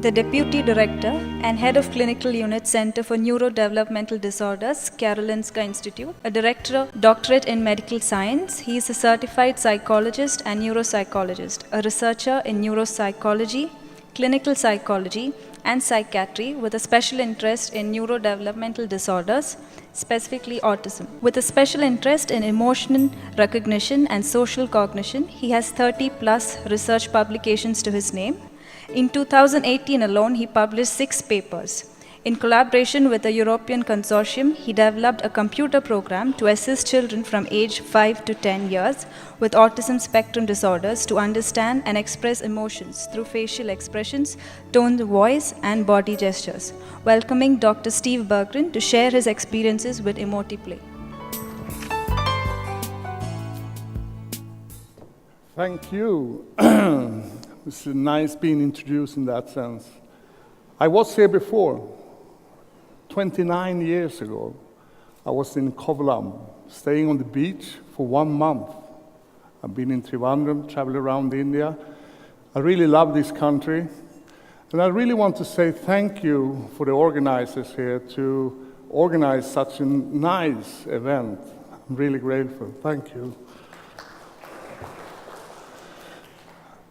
the Deputy Director and Head of Clinical Unit Center for Neurodevelopmental Disorders, Karolinska Institute, a Director, Doctorate in Medical Science. He is a certified psychologist and neuropsychologist, a researcher in neuropsychology, clinical psychology, and psychiatry with a special interest in neurodevelopmental disorders, specifically autism. With a special interest in emotion recognition and social cognition, he has 30+ research publications to his name. In 2018 alone, he published 6 papers. In collaboration with a European consortium, he developed a computer program to assist children from age 5 to 10 years with autism spectrum disorders to understand and express emotions through facial expressions, tone of voice, and body gestures. Welcoming Dr. Steve Berggren to share his experiences with Emotiplay. Thank you. It's nice being introduced in that sense. I was here before. 29 years ago, I was in Kovalam, staying on the beach for 1 month. I've been in Trivandrum, traveled around India. I really love this country. And I really want to say thank you for the organizers here to organize such a nice event. I'm really grateful. Thank you.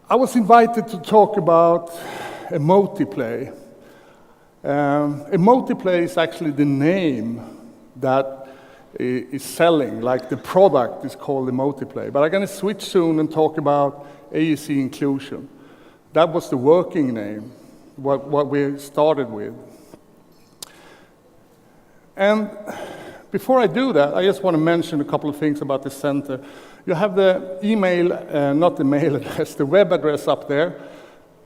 I was invited to talk about Emotiplay. Emotiplay is actually the name that is selling, like the product is called Emotiplay. But I'm going to switch soon and talk about AEC inclusion. That was the working name, what we started with. And before I do that, I just want to mention a couple of things about the center. You have the email, not the mail address, the web address up there.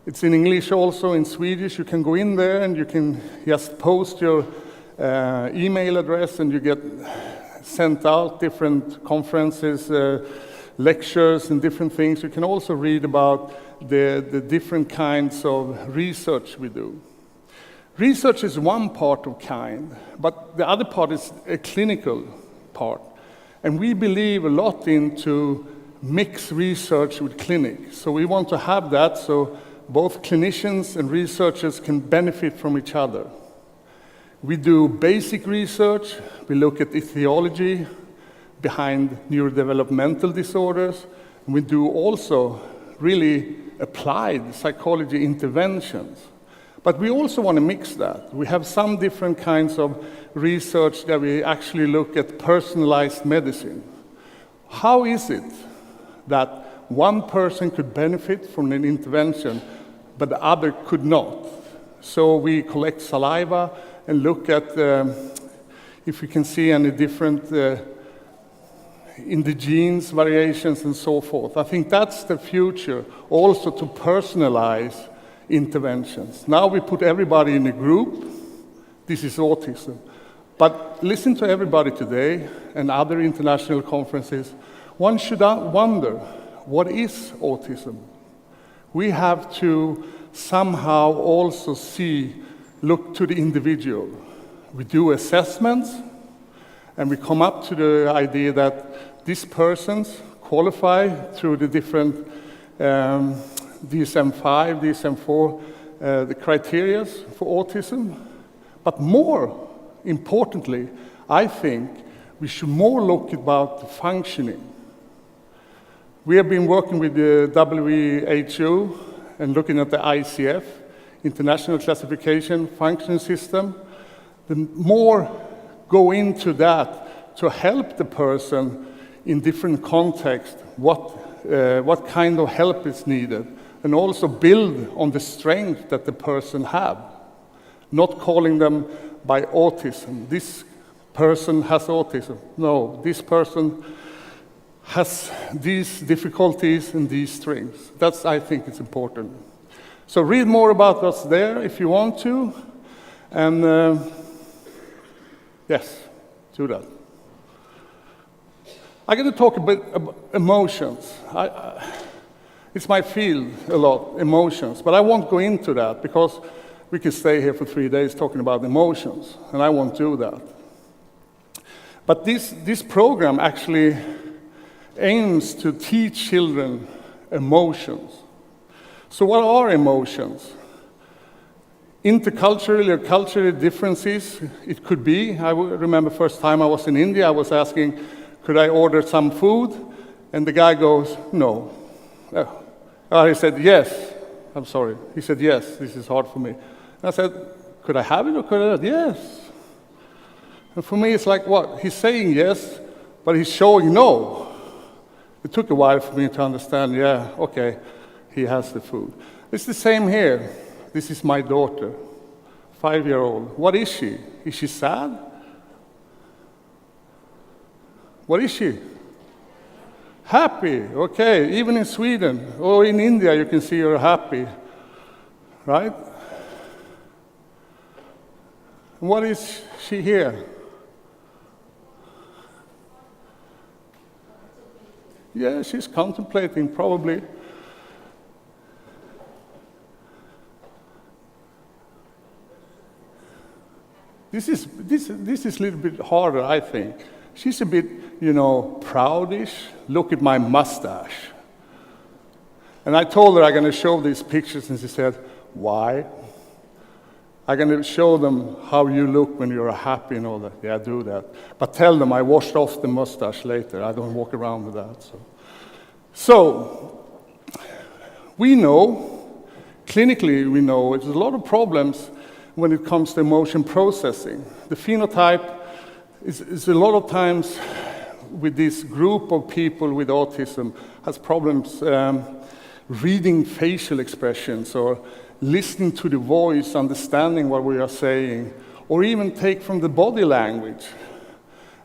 It's in English also, in Swedish. You can go in there and you can just post your email address and you get sent out different conferences, lectures and different things. You can also read about the different kinds of research we do. Research is one part of kind, but the other part is a clinical part. And we believe a lot into mix research with clinic. So we want to have that so both clinicians and researchers can benefit from each other. We do basic research. We look at etiology behind neurodevelopmental disorders. And we do also really applied psychology interventions. But we also want to mix that. We have some different kinds of research that we actually look at personalized medicine. How is it that one person could benefit from an intervention, but the other could not? So we collect saliva and look at if we can see any different in the genes variations and so forth. I think that's the future, also to personalize interventions. Now we put everybody in a group. This is autism. But listen to everybody today and other international conferences. One should wonder, what is autism? We have to somehow also look to the individual. We do assessments, and we come up to the idea that these persons qualify through the different DSM-5, DSM-4, the criteria for autism. But more importantly, I think we should more look about the functioning. We have been working with the WHO and looking at the ICF, International Classification Function System. The more go into that to help the person in different contexts, what kind of help is needed, and also build on the strength that the person have, not calling them by autism. This person has autism. No, this person has these difficulties and these strengths. That's, I think, it's important. So read more about us there if you want to, and yes, do that. I'm going to talk a bit about emotions. It's my field a lot, emotions, but I won't go into that because we could stay here for 3 days talking about emotions, and I won't do that. But this program actually aims to teach children emotions. So what are emotions? Interculturally or cultural differences, it could be. I remember first time I was in India, I was asking, could I order some food? And the guy goes, no. He said, yes. I'm sorry. He said, yes, this is hard for me. And I said, could I have it or could I not? Yes. And for me, it's like, what? He's saying yes, but he's showing no. It took a while for me to understand, yeah, okay, he has the food. It's the same here. This is my daughter, 5-year-old. What is she? Is she sad? What is she? Happy, okay. Even in Sweden or in India, you can see her happy, right? What is she here? Yeah, she's contemplating, probably. This is a little bit harder, I think. She's a bit, proudish. Look at my mustache. And I told her I'm going to show these pictures, and she said, why? I'm going to show them how you look when you're happy and all that. Yeah, do that. But tell them I washed off the mustache later. I don't walk around with that. So we know, clinically we know, there's a lot of problems when it comes to emotion processing. The phenotype is a lot of times with this group of people with autism has problems reading facial expressions or listening to the voice, understanding what we are saying, or even take from the body language.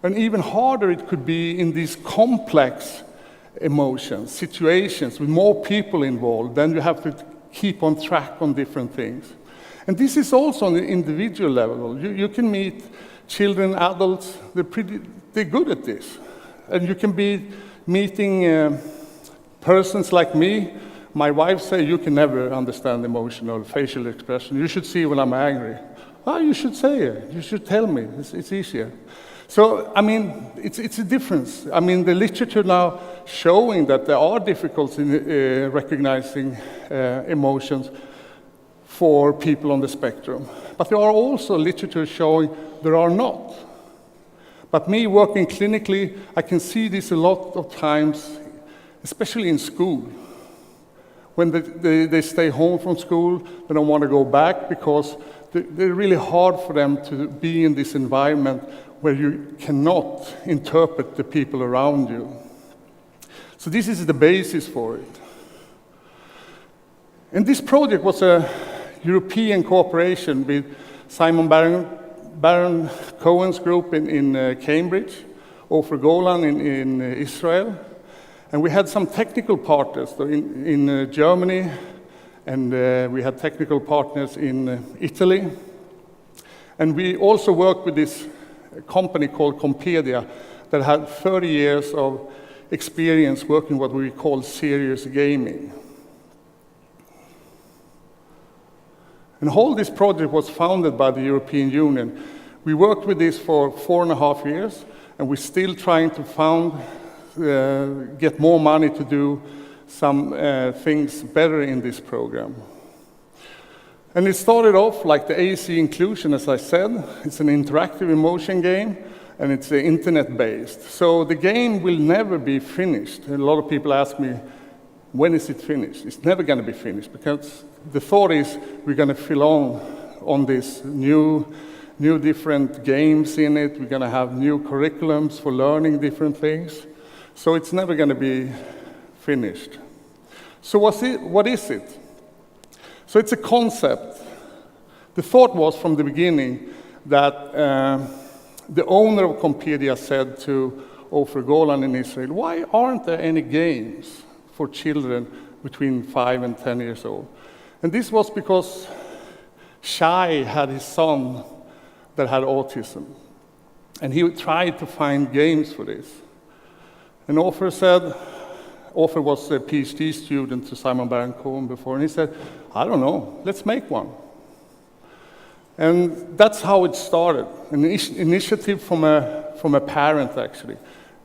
And even harder it could be in these complex emotions, situations with more people involved, then you have to keep on track on different things. And this is also on the individual level. You can meet children, adults, they're good at this. And you can be meeting persons like me. My wife says, you can never understand emotional facial expression. You should see when I'm angry. Oh, you should say it. You should tell me. It's easier. So, it's a difference. The literature now showing that there are difficulties in recognizing emotions for people on the spectrum. But there are also literature showing there are not. But me working clinically, I can see this a lot of times, especially in school. When they stay home from school, they don't want to go back because they're really hard for them to be in this environment where you cannot interpret the people around you. So this is the basis for it. And this project was a European cooperation with Simon Baron Cohen's group in Cambridge, Ofer Golan in Israel. And we had some technical partners in Germany, and we had technical partners in Italy. And we also worked with this company called Compedia that had 30 years of experience working what we call serious gaming. And all this project was founded by the European Union. We worked with this for 4.5 years, and we're still trying to get more money to do some things better in this program. And it started off like the AC inclusion, as I said. It's an interactive emotion game, and it's internet-based. So the game will never be finished. A lot of people ask me, when is it finished? It's never going to be finished, because the thought is we're going to fill on this new different games in it. We're going to have new curriculums for learning different things. So it's never going to be finished. So what is it? So it's a concept. The thought was from the beginning that the owner of Compedia said to Ofer Golan in Israel, why aren't there any games for children between 5 and 10 years old? And this was because Shai had his son that had autism. And he tried to find games for this. And Ofer was a PhD student to Simon Baron-Cohen before, and he said, I don't know, let's make one. And that's how it started, an initiative from a parent, actually.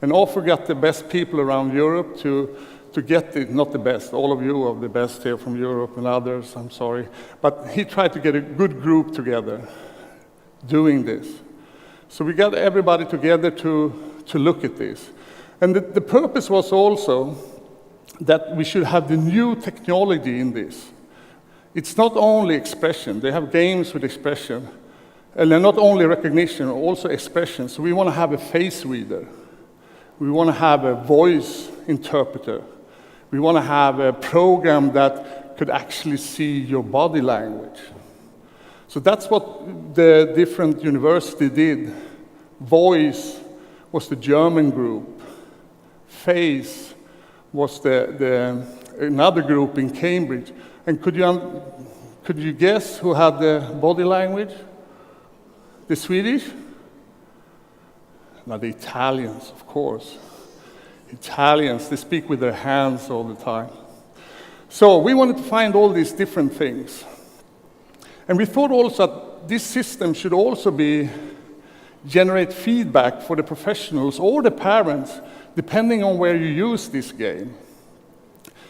And Ofer got the best people around Europe to to get it, not the best, all of you are the best here from Europe and others, I'm sorry, but he tried to get a good group together doing this. So we got everybody together to look at this. And the purpose was also that we should have the new technology in this. It's not only expression, they have games with expression, and not only recognition, also expression. So we want to have a face reader. We want to have a voice interpreter. We want to have a program that could actually see your body language. So that's what the different universities did. Voice was the German group. Face was another group in Cambridge. And could you guess who had the body language? The Swedish? No, the Italians, of course. Italians, they speak with their hands all the time. So we wanted to find all these different things. And we thought also that this system should also generate feedback for the professionals or the parents, depending on where you use this game.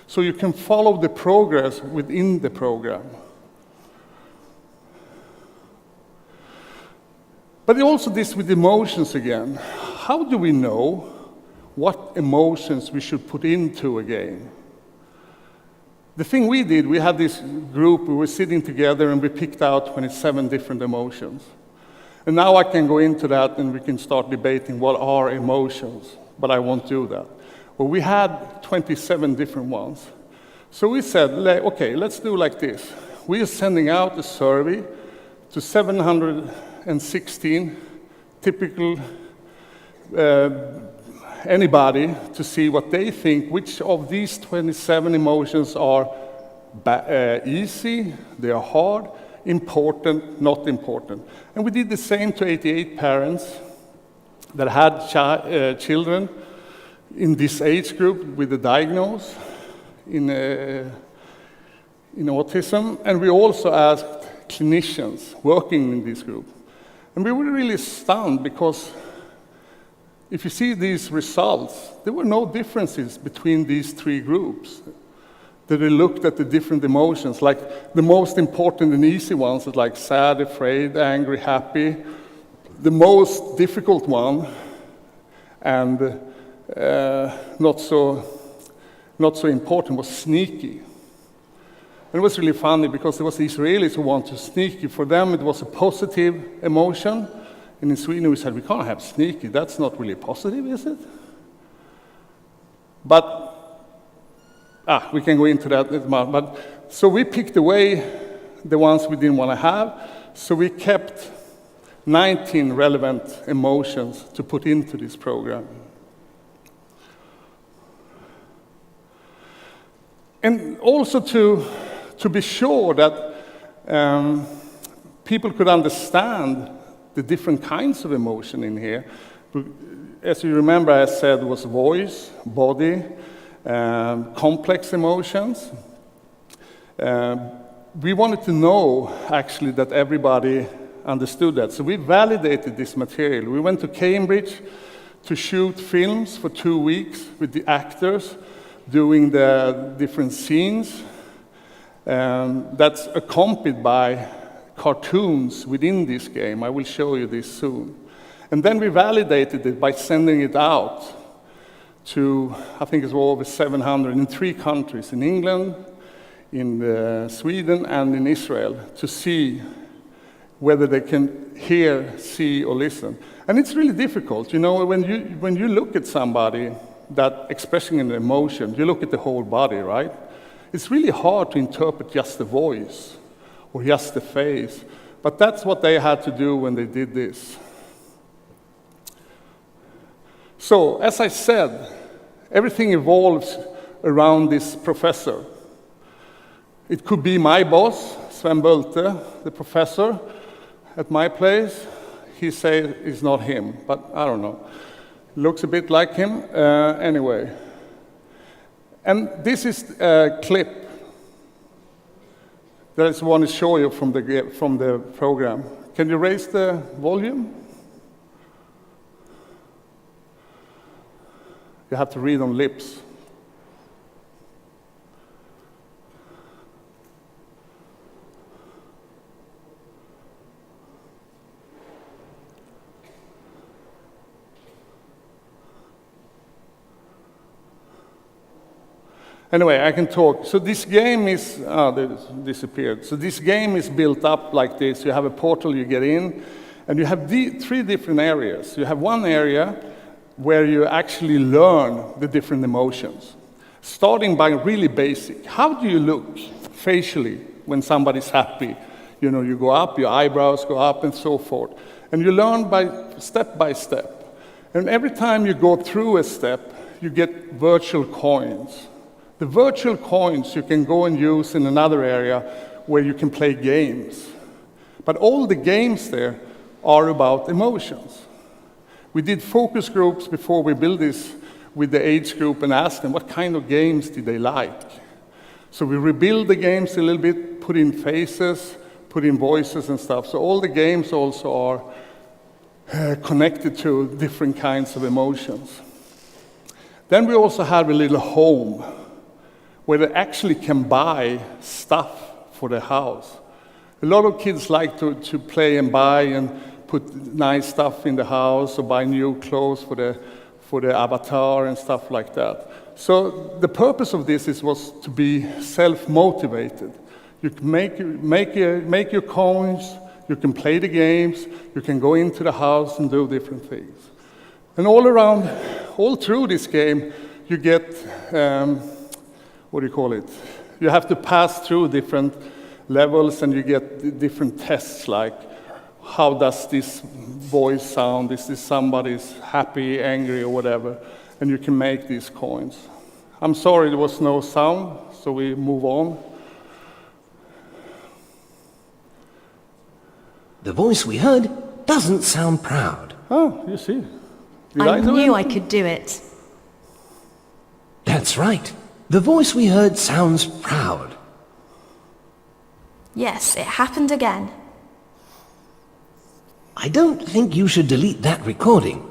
So you can follow the progress within the program. But also this with emotions again. How do we know what emotions we should put into a game? The thing we did, we had this group, we were sitting together and we picked out 27 different emotions. And now I can go into that and we can start debating what are emotions, but I won't do that. Well, we had 27 different ones. So we said, okay, let's do like this. We are sending out a survey to 716 typical anybody to see what they think, which of these 27 emotions are easy, they are hard, important, not important. And we did the same to 88 parents that had children in this age group with a diagnosis in autism. And we also asked clinicians working in this group. And we were really stunned because if you see these results, there were no differences between these three groups. That they looked at the different emotions, like the most important and easy ones is like sad, afraid, angry, happy. The most difficult one and not so important was sneaky. And it was really funny because it was the Israelis who wanted sneaky. For them it was a positive emotion. And in Sweden we said, we can't have sneaky, that's not really positive, is it? But we can go into that. But so we picked away the ones we didn't want to have. So we kept 19 relevant emotions to put into this program. And also to be sure that people could understand the different kinds of emotion in here. As you remember, I said it was voice, body, complex emotions. We wanted to know, actually, that everybody understood that. So we validated this material. We went to Cambridge to shoot films for 2 weeks with the actors doing the different scenes. That's accompanied by cartoons within this game. I will show you this soon. And then we validated it by sending it out to, I think it's over 700 in 3 countries, in England, in Sweden, and in Israel, to see whether they can hear, see, or listen. And it's really difficult. You know, when you look at somebody that expressing an emotion, you look at the whole body, right? It's really hard to interpret just the voice or just the face. But that's what they had to do when they did this. So, as I said, everything evolves around this professor. It could be my boss, Sven Bolte, the professor at my place. He says it's not him, but I don't know. Looks a bit like him, anyway. And this is a clip that I just want to show you from the program. Can you raise the volume? You have to read on lips. Anyway, I can talk. So this game is, they disappeared. So this game is built up like this. You have a portal, you get in, and you have three different areas. You have one area where you actually learn the different emotions, starting by really basic. How do you look facially when somebody's happy? You know, you go up, your eyebrows go up, and so forth. And you learn by step. And every time you go through a step, you get virtual coins. The virtual coins you can go and use in another area where you can play games. But all the games there are about emotions. We did focus groups before we built this with the age group and asked them what kind of games did they like. So we rebuild the games a little bit, put in faces, put in voices and stuff. So all the games also are connected to different kinds of emotions. Then we also have a little home where they actually can buy stuff for the house. A lot of kids like to play and buy and put nice stuff in the house or buy new clothes for the avatar and stuff like that. So the purpose of this was to be self-motivated. You can make your coins, you can play the games, you can go into the house and do different things. And all through this game, you get, you have to pass through different levels and you get different tests like, how does this voice sound? Is this somebody's happy, angry, or whatever? And you can make these coins. I'm sorry there was no sound, so we move on. The voice we heard doesn't sound proud. Oh, you see. I knew I could do it. That's right. The voice we heard sounds proud. Yes, it happened again. I don't think you should delete that recording.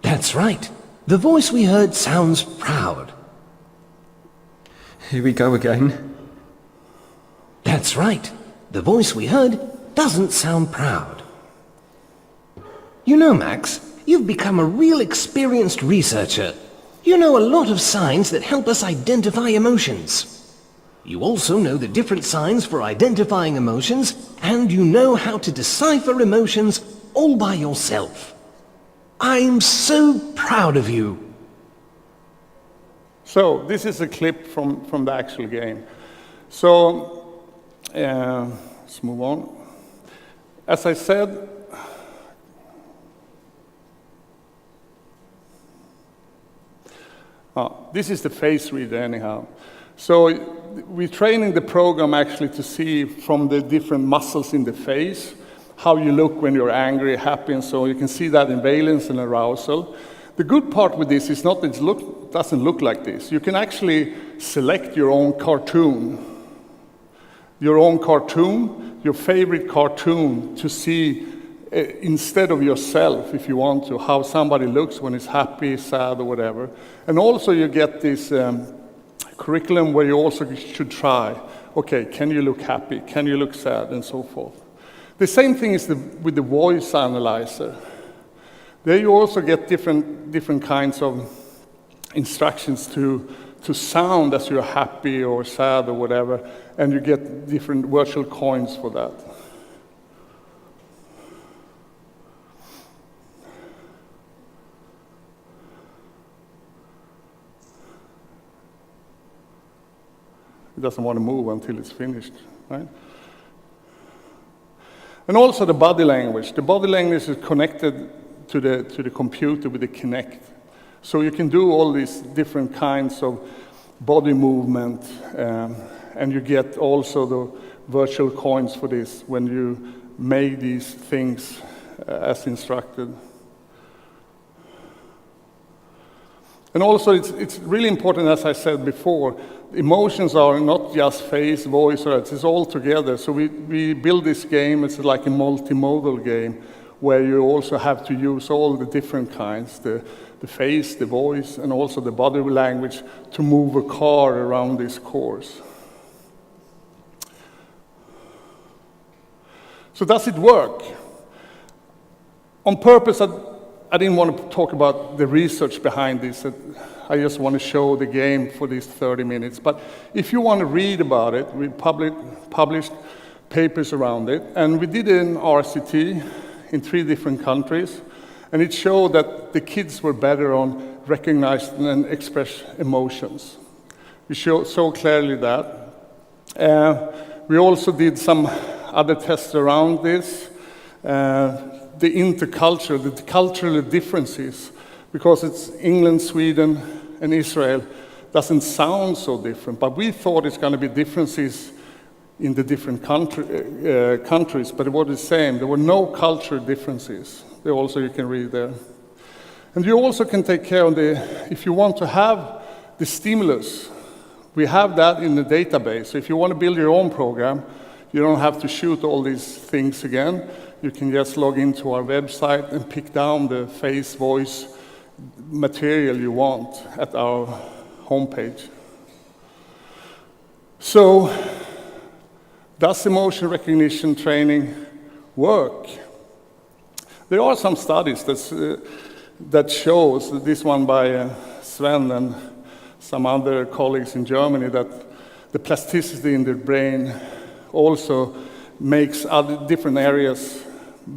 That's right. The voice we heard sounds proud. Here we go again. That's right. The voice we heard doesn't sound proud. You know, Max, you've become a real experienced researcher. You know a lot of signs that help us identify emotions. You also know the different signs for identifying emotions, and you know how to decipher emotions all by yourself. I'm so proud of you. So this is a clip from the actual game. So let's move on. As I said, this is the face reader anyhow. So we're training the program actually to see from the different muscles in the face how you look when you're angry, happy, and so you can see that in valence and arousal. The good part with this is not that it doesn't look like this. You can actually select your own cartoon. Your favorite cartoon to see instead of yourself, if you want to, how somebody looks when he's happy, sad, or whatever. And also you get this curriculum where you also should try, okay, can you look happy? Can you look sad? And so forth. The same thing is with the voice analyzer. There you also get different kinds of instructions to sound as you're happy or sad or whatever, and you get different virtual coins for that. It doesn't want to move until it's finished, right? And also the body language. The body language is connected to the computer with the Kinect. So you can do all these different kinds of body movement, and you get also the virtual coins for this when you make these things as instructed. And also it's really important, as I said before, emotions are not just face, voice, or it's all together. So we build this game, it's like a multimodal game, where you also have to use all the different kinds, the face, the voice, and also the body language to move a car around this course. So does it work? On purpose, I didn't want to talk about the research behind this. I just want to show the game for these 30 minutes. But if you want to read about it, we published papers around it. And we did an RCT in 3 different countries. And it showed that the kids were better on recognizing and express emotions. We showed so clearly that. We also did some other tests around this. The intercultural, the cultural differences, because it's England, Sweden, and Israel, doesn't sound so different, but we thought it's going to be differences in the different countries, but it was the same. There were no cultural differences. There also, you can read there. And you also can take care of if you want to have the stimulus, we have that in the database. So if you want to build your own program, you don't have to shoot all these things again. You can just log into our website and pick down the face, voice material you want at our homepage. So, does emotion recognition training work? There are some studies that shows, this one by Sven and some other colleagues in Germany, that the plasticity in the brain also makes other different areas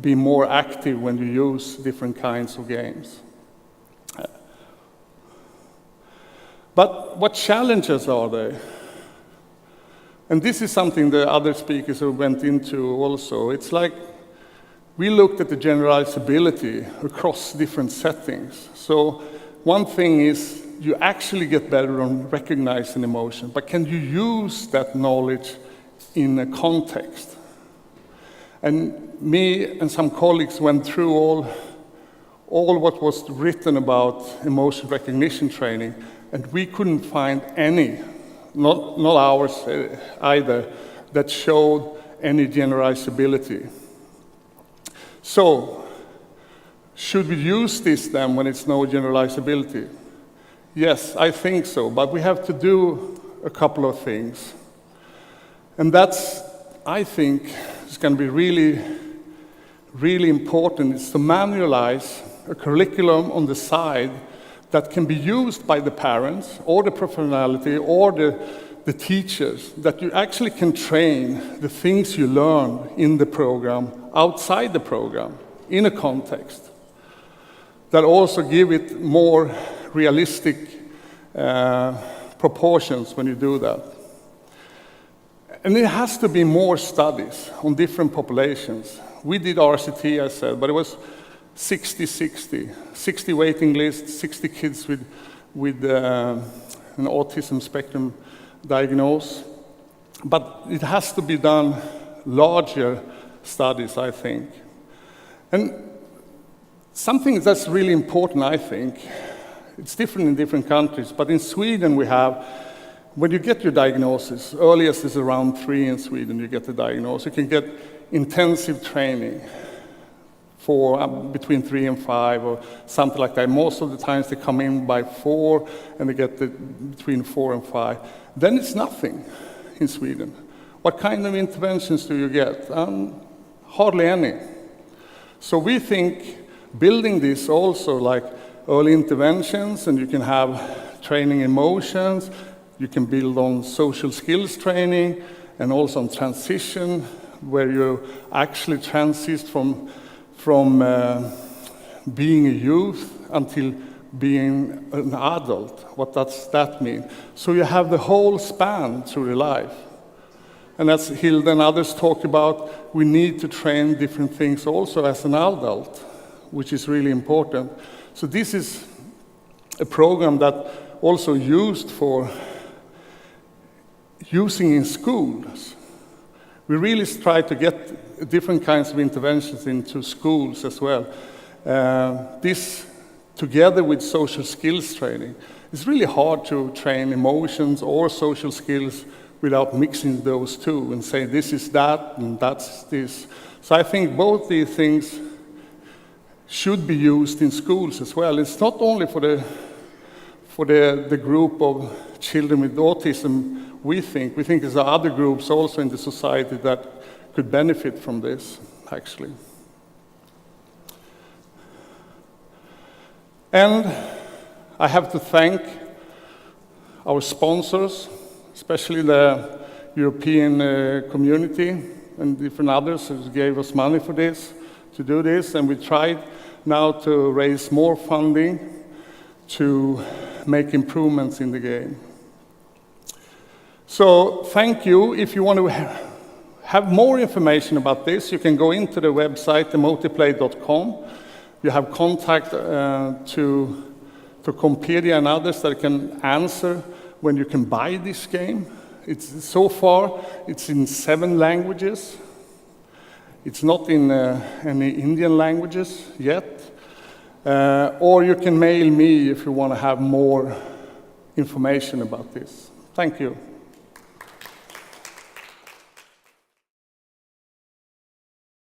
be more active when you use different kinds of games. But what challenges are there? And this is something the other speakers who went into also. It's like we looked at the generalizability across different settings. So one thing is you actually get better on recognizing emotion, but can you use that knowledge in a context? And me and some colleagues went through all what was written about emotion recognition training, and we couldn't find any, not ours either, that showed any generalizability. So, should we use this then when it's no generalizability? Yes, I think so, but we have to do a couple of things. And that's, I think, is going to be really, really important. It's to manualize a curriculum on the side that can be used by the parents or the professionality or the teachers, that you actually can train the things you learn in the program, outside the program, in a context, that also give it more realistic proportions when you do that. And it has to be more studies on different populations. We did RCT, I said, but it was 60 waiting lists, 60 kids with an autism spectrum diagnosis. But it has to be done larger studies, I think. And something that's really important, I think, it's different in different countries, but in Sweden we have, when you get your diagnosis, earliest is around 3 in Sweden, you get the diagnosis. You can get intensive training for between 3 and 5 or something like that. Most of the times they come in by 4 and they get between 4 and 5. Then it's nothing in Sweden. What kind of interventions do you get? Hardly any. So we think building this also like early interventions, and you can have training emotions, you can build on social skills training, and also on transition, where you actually transit from being a youth until being an adult. What does that mean? So you have the whole span through your life. And as Hilda and others talk about, we need to train different things also as an adult, which is really important. So this is a program that also used for using in schools. We really try to get different kinds of interventions into schools as well. This, together with social skills training, it's really hard to train emotions or social skills without mixing those two and say this is that and that's this. So I think both these things should be used in schools as well. It's not only for the group of children with autism. We think there's other groups also in the society that could benefit from this, actually. And I have to thank our sponsors, especially the European community and different others who gave us money for this, to do this, and we tried now to raise more funding to make improvements in the game. So thank you. If you want to have more information about this, you can go into the website, emotiplay.com. You have contact to Compedia and others that can answer when you can buy this game. So far, it's in 7 languages. It's not in any Indian languages yet. Or you can mail me if you want to have more information about this. Thank you.